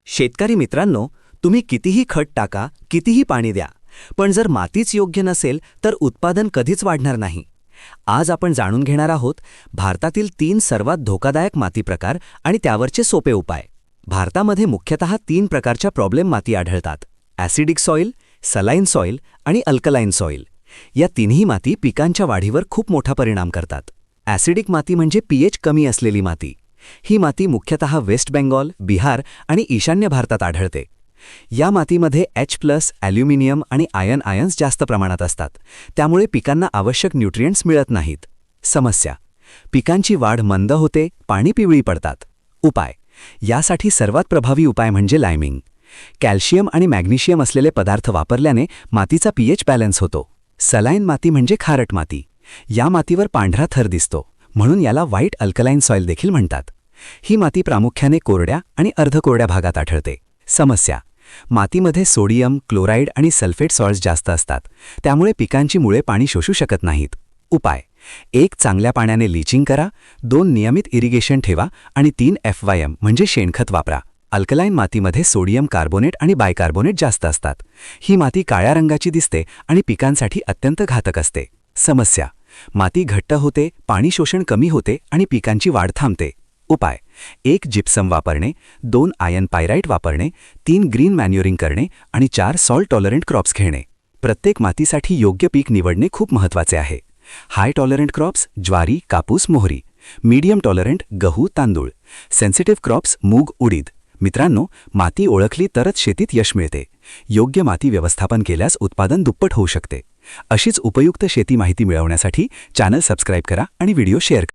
शेतकरी मित्रांनो, तुम्ही कितीही खत टाका, कितीही पाणी द्या, पण जर मातीच योग्य नसेल तर उत्पादन कधीच वाढणार नाही. आज आपण जाणून घेणार आहोत भारतातील 3 सर्वात धोकादायक माती प्रकार आणि त्यावरचे सोपे उपाय. भारतामध्ये मुख्यतः 3 प्रकारच्या प्रॉब्लेम माती आढळतात: ॲसिडिक सॉइल, सलाइन सॉइल आणि अल्कलाइन सॉइल. या तिन्ही माती पिकांच्या वाढीवर खूप मोठा परिणाम करतात. ॲसिडिक माती म्हणजे पीएच कमी असलेली माती. ही माती मुख्यतः वेस्ट बेंगॉल, बिहार आणि ईशान्य भारतात आढळते. या मातीमध्ये H+, ॲल्युमिनियम आणि आयन्स जास्त प्रमाणात असतात, त्यामुळे पिकांना आवश्यक न्यूट्रिएंट्स मिळत नाहीत. समस्या: पिकांची वाढ मंद होते, पाणी पिवळी पडतात. उपाय: यासाठी सर्वात प्रभावी उपाय म्हणजे लायमिंग. कॅल्शियम आणि मॅग्नेशियम असलेले पदार्थ वापरल्याने मातीचा पीएच बॅलन्स होतो. सलाइन माती म्हणजे खारट माती. या मातीवर पांढरा थर दिसतो, म्हणून याला व्हाईट अल्कलाइन सॉइल देखील म्हणतात. ही माती प्रामुख्याने कोरड्या आणि अर्धकोरड्या भागात आढळते. समस्या: मातीमध्ये सोडियम, क्लोराईड आणि सल्फेट सॉल्ट्स जास्त असतात, त्यामुळे पिकांची मुळे पाणी शोषू शकत नाहीत. उपाय: 1 चांगल्या पाण्याने लीचिंग करा, 2 नियमित इरिगेशन ठेवा आणि 3 FYM म्हणजे शेणखत वापरा. अल्कलाइन मातीमध्ये सोडियम कार्बोनेट आणि बायकार्बोनेट जास्त असतात. ही माती काळ्या रंगाची दिसते आणि पिकांसाठी अत्यंत घातक असते. समस्या: माती घट्ट होते, पाणी शोषण कमी होते आणि पिकांची वाढ थांबते. उपाय: 1 जिप्सम वापरणे, 2 आयन पायराइट वापरणे, 3 ग्रीन मॅन्युरिंग करणे आणि 4 सॉल्ट टॉलरंट क्रॉप्स घेणे. प्रत्येक मातीसाठी योग्य पीक निवडणे खूप महत्त्वाचे आहे. हाय टॉलरंट क्रॉप्स ज्वारी, कापूस, मोहरी. मीडियम टॉलरंट गहू, तांदूळ. सेन्सिटिव्ह क्रॉप्स मूग, उडीद. मित्रांनो, माती ओळखली तरच शेतीत यश मिळते. योग्य माती व्यवस्थापन केल्यास उत्पादन दुप्पट होऊ शकते. अशीच उपयुक्त शेती माहिती मिळवण्यासाठी चॅनल सबस्क्राईब करा आणि व्हिडिओ शेअर करा.